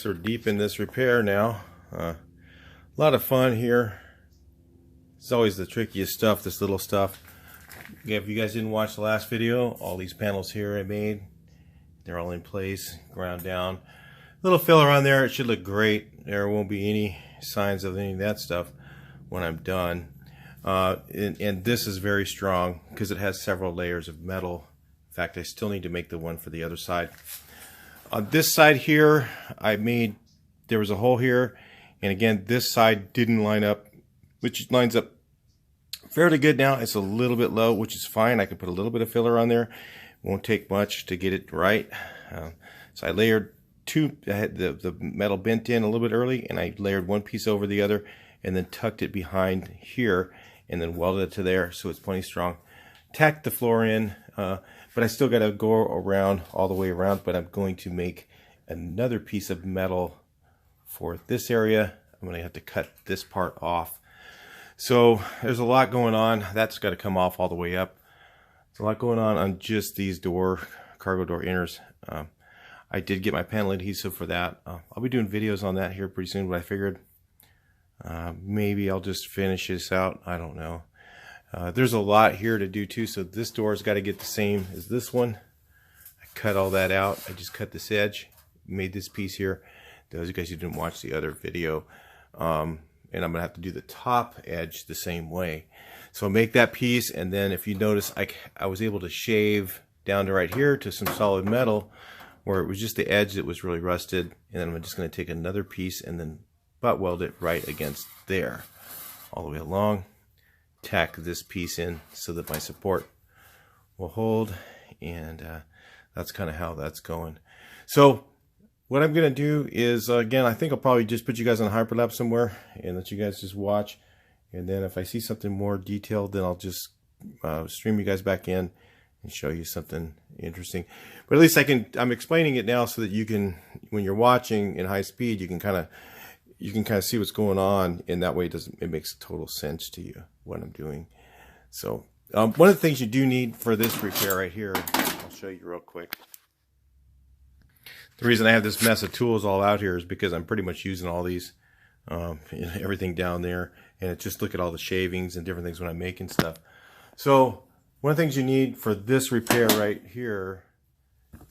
So we're deep in this repair now. A lot of fun here. It's always the trickiest stuff, this little stuff. Yeah, if you guys didn't watch the last video, all these panels here I made, they're all in place, ground down. Little filler on there, it should look great. There won't be any signs of any of that stuff when I'm done. And this is very strong because it has several layers of metal. In fact, I still need to make the one for the other side. On this side here, there was a hole here, and again, this side didn't line up, which lines up fairly good now. It's a little bit low, which is fine. I can put a little bit of filler on there. Won't take much to get it right. So I layered I had the metal bent in a little bit early, and I layered one piece over the other, and then tucked it behind here, and then welded it to there, so it's plenty strong. Tacked the floor in, but I still got to go around all the way around. But I'm going to make another piece of metal for this area. I'm going to have to cut this part off. So there's a lot going on. That's got to come off all the way up. There's a lot going on just these cargo door inners. I did get my panel adhesive for that. I'll be doing videos on that here pretty soon, but I figured maybe I'll just finish this out. I don't know. There's a lot here to do too, so this door's got to get the same as this one. I cut all that out. I just cut this edge, made this piece here. Those of you guys who didn't watch the other video, and I'm gonna have to do the top edge the same way. So I'll make that piece, and then if you notice, I was able to shave down to right here to some solid metal where it was just the edge that was really rusted, and then I'm just going to take another piece and then butt weld it right against there all the way along, tack this piece in so that my support will hold, and that's kind of how that's going. So what I'm going to do is, again, I think I'll probably just put you guys on a hyperlapse somewhere and let you guys just watch, and then if I see something more detailed, then I'll just stream you guys back in and show you something interesting. But at least I'm explaining it now so that you can, when you're watching in high speed, you can kind of see what's going on, and that way it makes total sense to you what I'm doing. So one of the things you do need for this repair right here, I'll show you real quick. The reason I have this mess of tools all out here is because I'm pretty much using all these, everything down there, and just look at all the shavings and different things when I'm making stuff. So one of the things you need for this repair right here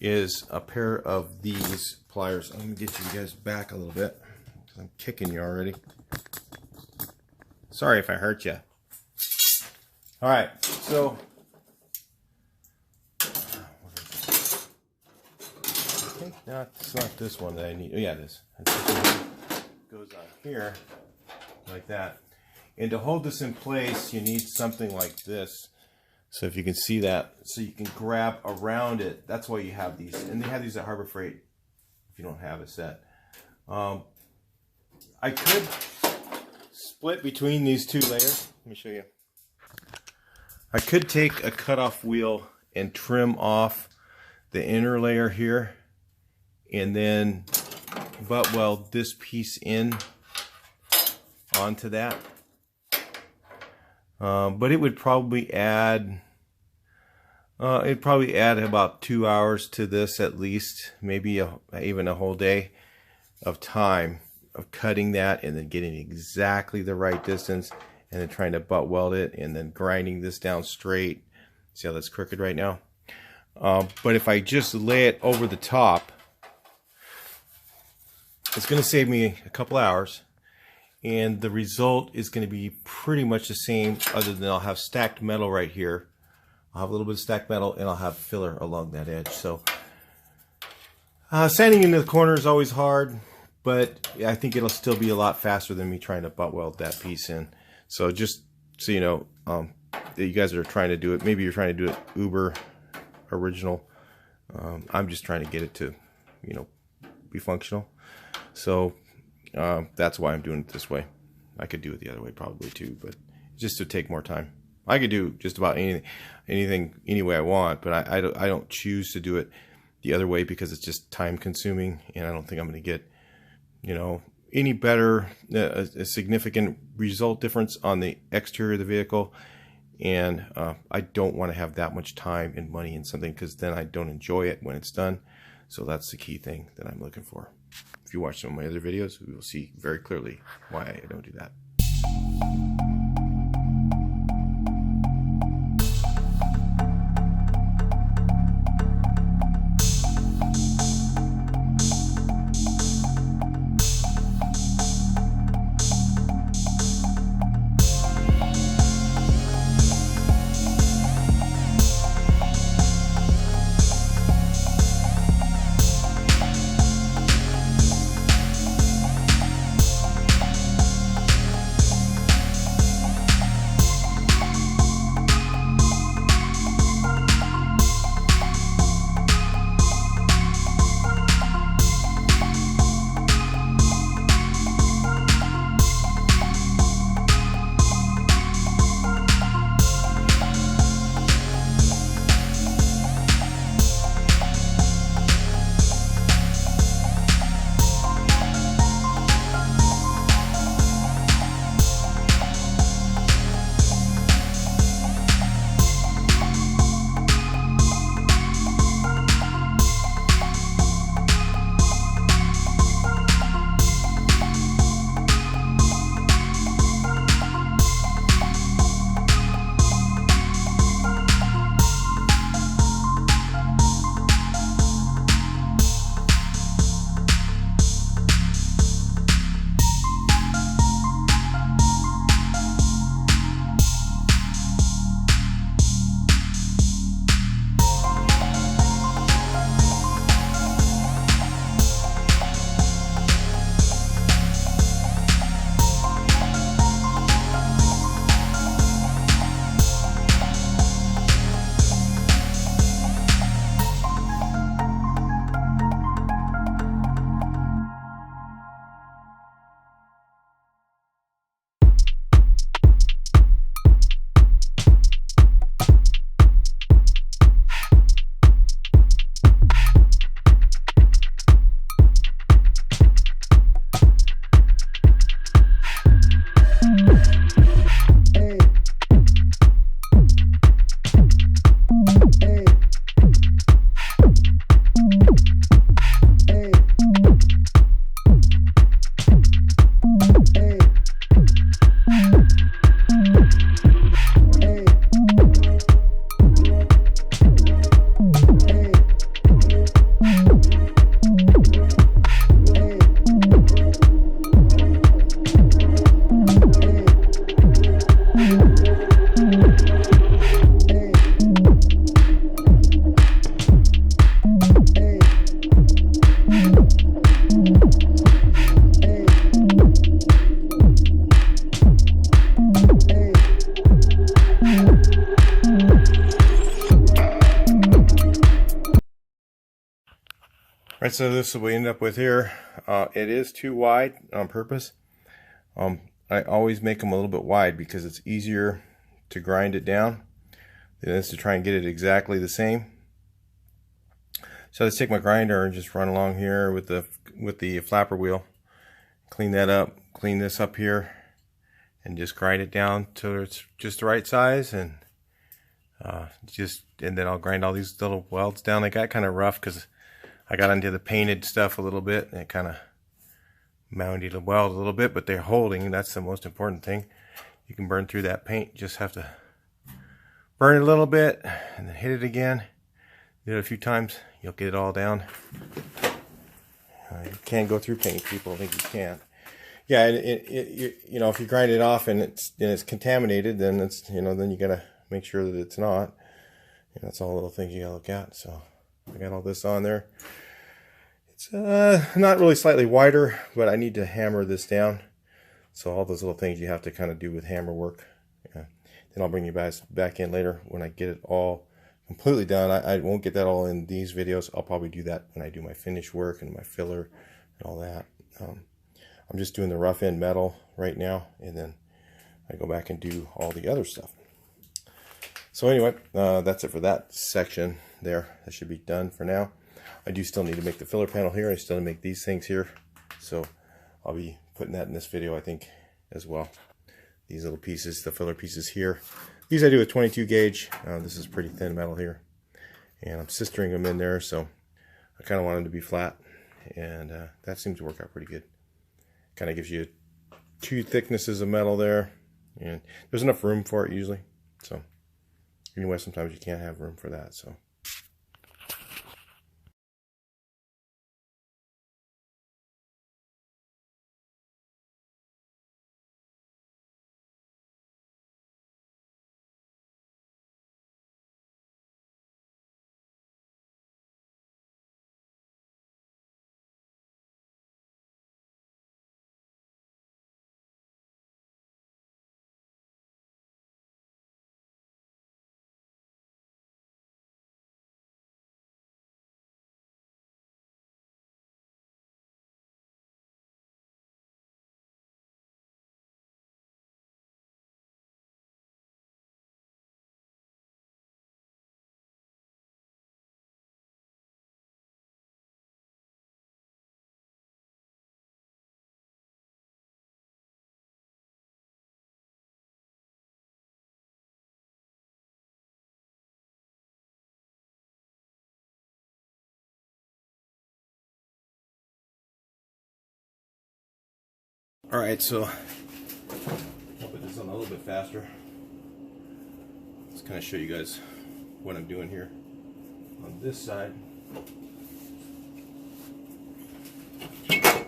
is a pair of these pliers. I'm going to get you guys back a little bit because I'm kicking you already. Sorry if I hurt you. All right, so I think it's not this one that I need. Oh, yeah, it is. It goes on here like that. And to hold this in place, you need something like this. So if you can see that, so you can grab around it. That's why you have these, and they have these at Harbor Freight if you don't have a set. I could split between these two layers. Let me show you. I could take a cutoff wheel and trim off the inner layer here, and then butt weld this piece in onto that. But it would probably add, about 2 hours to this at least, maybe even a whole day of time of cutting that and then getting exactly the right distance and then trying to butt weld it and then grinding this down straight. See how that's crooked right now? But if I just lay it over the top, it's going to save me a couple hours. And the result is going to be pretty much the same, other than I'll have stacked metal right here. I'll have a little bit of stacked metal, and I'll have filler along that edge. So sanding into the corner is always hard, but I think it'll still be a lot faster than me trying to butt weld that piece in. So just so you know, that you guys are trying to do it, maybe you're trying to do it uber original. I'm just trying to get it to, be functional. So that's why I'm doing it this way. I could do it the other way probably too, but just to take more time. I could do just about anything any way I want, but I don't choose to do it the other way because it's just time consuming, and I don't think I'm going to get any better, a significant result difference on the exterior of the vehicle, and I don't want to have that much time and money in something because then I don't enjoy it when it's done. So that's the key thing that I'm looking for. if you watch some of my other videos, you will see very clearly why I don't do that. Right, so this is what we end up with here. It is too wide on purpose. I always make them a little bit wide because it's easier to grind it down than it is to try and get it exactly the same. So let's take my grinder and just run along here with the flapper wheel, clean that up, clean this up here, and just grind it down till it's just the right size, and then I'll grind all these little welds down. They got kind of rough because I got into the painted stuff a little bit, and it kind of mounted the weld a little bit, but they're holding, and that's the most important thing. You can burn through that paint. You just have to burn it a little bit and then hit it again. Do it a few times, you'll get it all down. You can't go through paint. People think you can't. Yeah, you know, if you grind it off and it's contaminated, then then you gotta make sure that it's not. And that's all little things you gotta look at. So I got all this on there. It's not really slightly wider, but I need to hammer this down. So all those little things you have to kind of do with hammer work. Yeah. Then I'll bring you guys back in later when I get it all completely done. I won't get that all in these videos. I'll probably do that when I do my finish work and my filler and all that. I'm just doing the rough end metal right now, and then I go back and do all the other stuff. So anyway, that's it for that section there. That should be done for now. I do still need to make the filler panel here. I still need to make these things here. So I'll be putting that in this video, I think, as well. These little pieces, the filler pieces here. These I do with 22 gauge. This is pretty thin metal here. And I'm sistering them in there, so I kind of want them to be flat. and that seems to work out pretty good. Kind of gives you 2 thicknesses of metal there, and there's enough room for it usually. So anyway, sometimes you can't have room for that. So alright, so I'll put this on a little bit faster. Let's kind of show you guys what I'm doing here. On this side,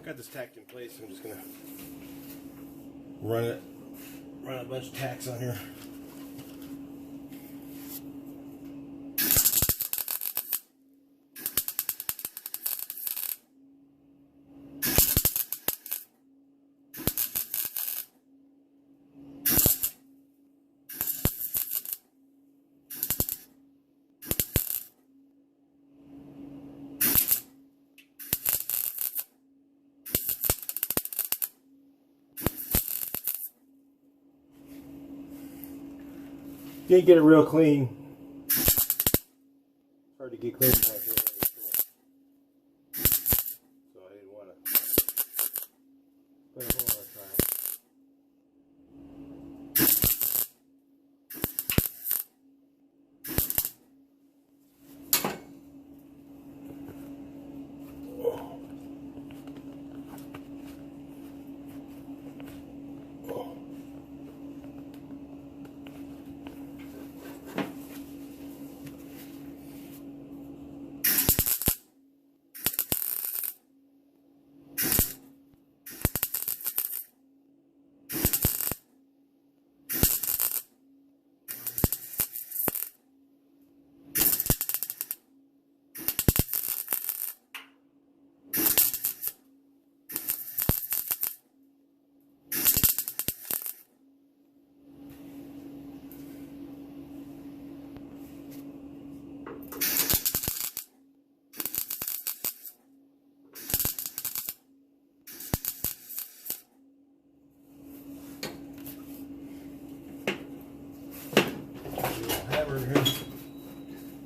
got this tacked in place. I'm just gonna run a bunch of tacks on here. Didn't get it real clean. Hard to get clean back here. So I didn't want to put a whole lot of time.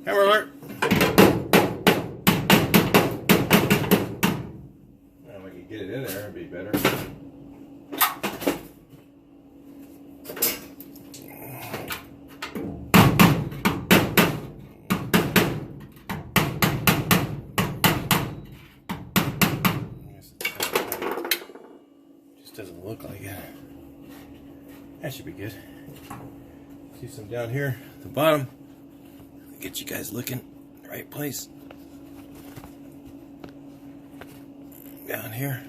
Hammer alert! Well, if I could get it in there, it'd be better. Just doesn't look like it. That should be good. See some down here at the bottom. Get you guys looking in the right place. Down here.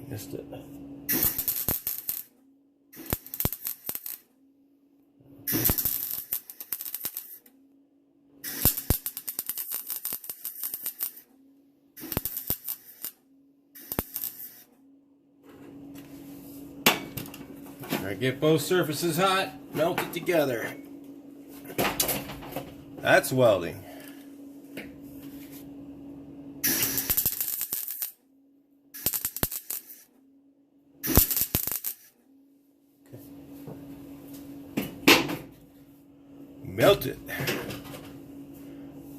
Missed it. Try to get both surfaces hot, melt it together. That's welding. melt it.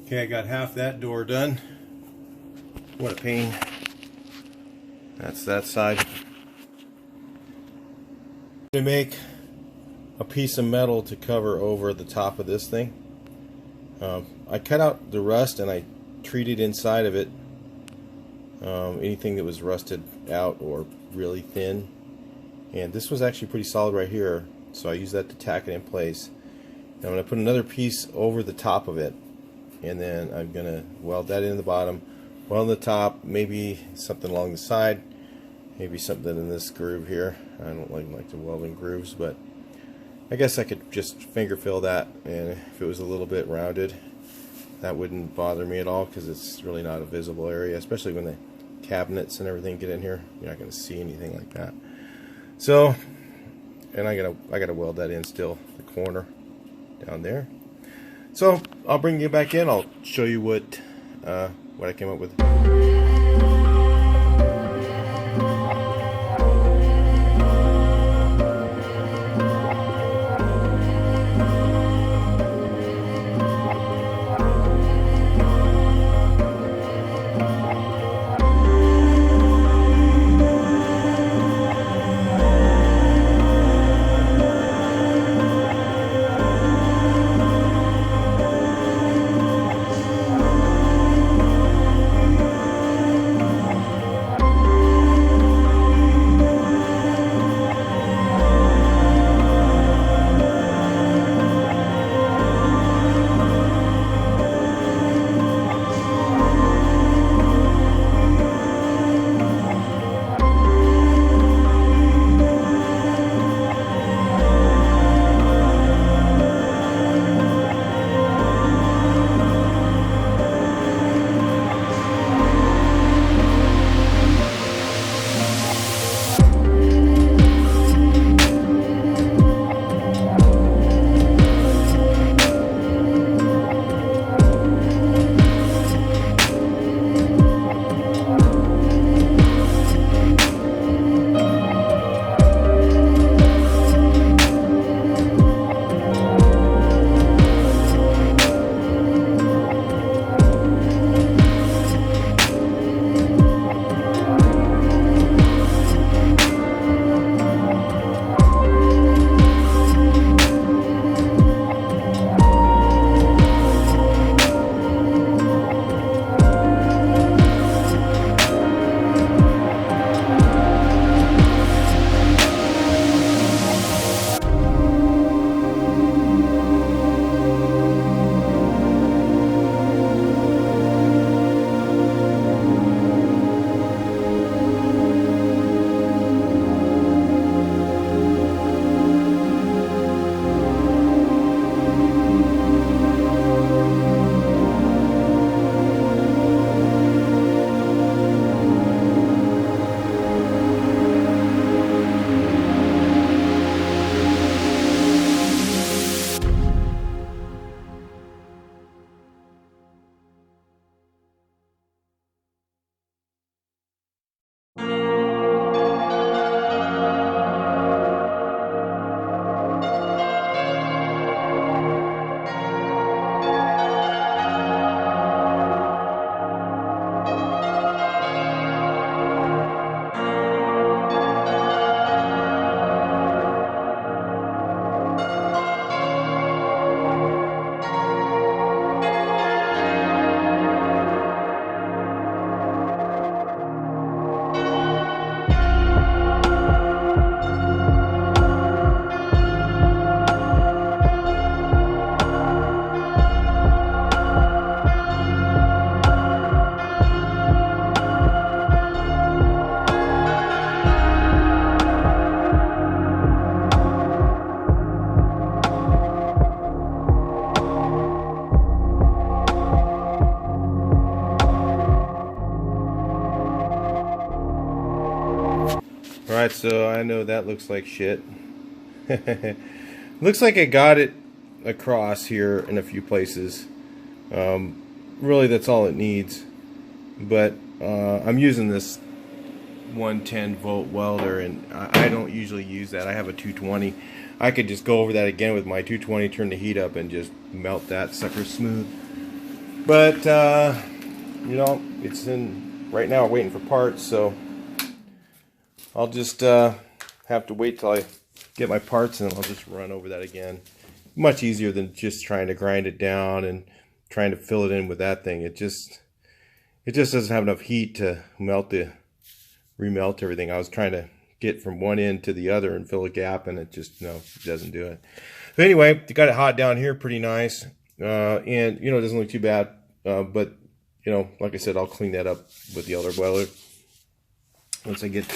Okay, I got half that door done. What a pain. That's that side. To make a piece of metal to cover over the top of this thing. I cut out the rust and I treated inside of it anything that was rusted out or really thin. And this was actually pretty solid right here, so I used that to tack it in place. Now I'm going to put another piece over the top of it, and then I'm going to weld that in the bottom, weld the top, maybe something along the side, maybe something in this groove here. I don't like to weld in grooves, but I guess I could just finger fill that, and if it was a little bit rounded, that wouldn't bother me at all, because it's really not a visible area, especially when the cabinets and everything get in here. You're not going to see anything like that. So, and I gotta weld that in still, the corner down there. So I'll bring you back in. I'll show you what I came up with. Alright, so I know that looks like shit. Looks like I got it across here in a few places. Really, that's all it needs. But I'm using this 110 volt welder, and I don't usually use that. I have a 220. I could just go over that again with my 220, turn the heat up, and just melt that sucker smooth. But you know, it's in right now. We're waiting for parts, so I'll just have to wait till I get my parts, and I'll just run over that again. Much easier than just trying to grind it down and trying to fill it in with that thing. It just doesn't have enough heat to remelt everything. I was trying to get from one end to the other and fill a gap, and it just, no, it doesn't do it. But anyway, got it hot down here pretty nice, and you know, it doesn't look too bad, but you know, like I said, I'll clean that up with the other welder once I get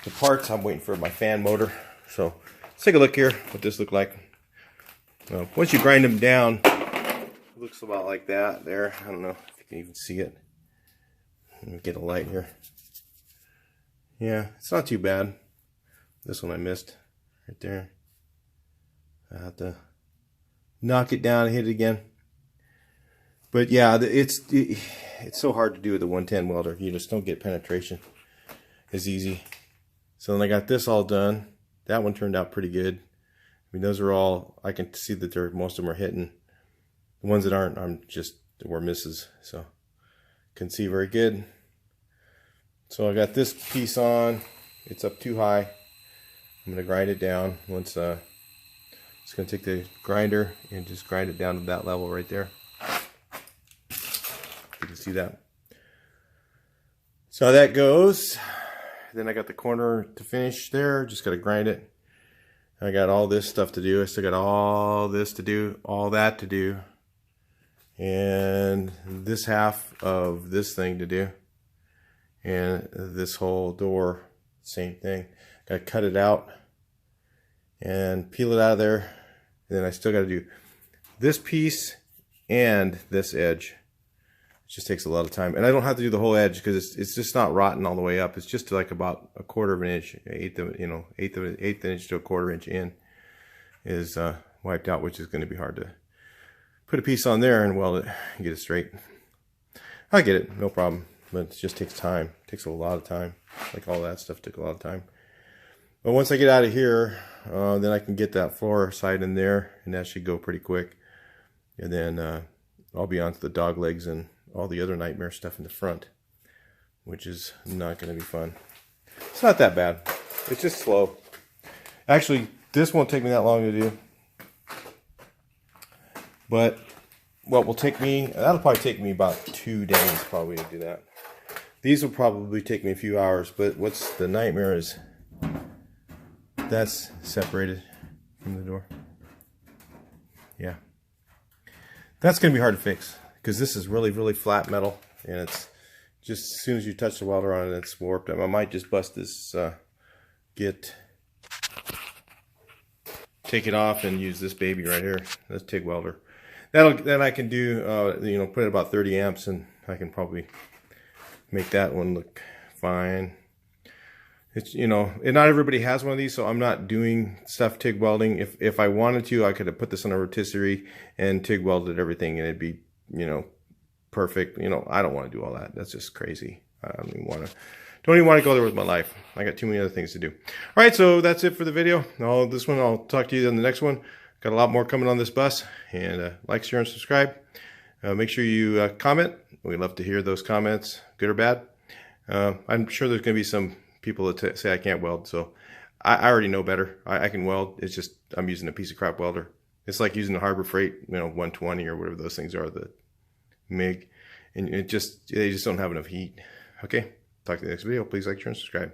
the parts. I'm waiting for my fan motor, so let's take a look here what this looks like. Once you grind them down, it looks about like that there. I don't know if you can even see it. Let me get a light here. Yeah, it's not too bad. This one I missed right there. I have to knock it down and hit it again. But yeah, it's so hard to do with the 110 welder. You just don't get penetration as easy. So then I got this all done. That one turned out pretty good. I mean, those are all, I can see that most of them are hitting. The ones that aren't, were misses. So can see very good. So I got this piece on. It's up too high. I'm going to grind it down. Once just going to take the grinder and just grind it down to that level right there. You can see that. So that goes. Then I got the corner to finish there. Just got to grind it. I got all this stuff to do. I still got all this to do, all that to do, and this half of this thing to do, and this whole door, same thing. Got to cut it out and peel it out of there. And then I still got to do this piece and this edge. It just takes a lot of time, and I don't have to do the whole edge because it's just not rotten all the way up. It's just like about a quarter of an inch, eighth inch to a quarter inch in is wiped out, which is going to be hard to put a piece on there and weld it and get it straight. I get it, no problem, but it just takes time. It takes a lot of time. Like all that stuff took a lot of time. But once I get out of here, then I can get that floor side in there, and that should go pretty quick. And then I'll be onto the dog legs and all the other nightmare stuff in the front, which is not going to be fun. It's not that bad. It's just slow. Actually, this won't take me that long to do. But what will take me, that'll probably take me about 2 days probably to do that. These will probably take me a few hours, but what's the nightmare is that's separated from the door. Yeah. That's going to be hard to fix, because this is really, really flat metal, and it's just as soon as you touch the welder on it, it's warped. I might just bust this, take it off and use this baby right here, this TIG welder. Then I can do, you know, put it about 30 amps, and I can probably make that one look fine. It's, you know, and not everybody has one of these, so I'm not doing stuff TIG welding. If I wanted to, I could have put this on a rotisserie and TIG welded everything, and it'd be, you know, perfect. You know, I don't want to do all that. That's just crazy. I don't even want to go there with my life. I got too many other things to do. All right, so that's it for the video. This one, I'll talk to you in the next one. Got a lot more coming on this bus, and like, share, and subscribe. Make sure you comment. We'd love to hear those comments, good or bad. I'm sure there's going to be some people that say I can't weld, so I already know better. I can weld. It's just I'm using a piece of crap welder. It's like using the Harbor Freight, you know, 120 or whatever those things are, the MIG, and they just don't have enough heat. Okay, talk to you in the next video. Please like, share, and subscribe.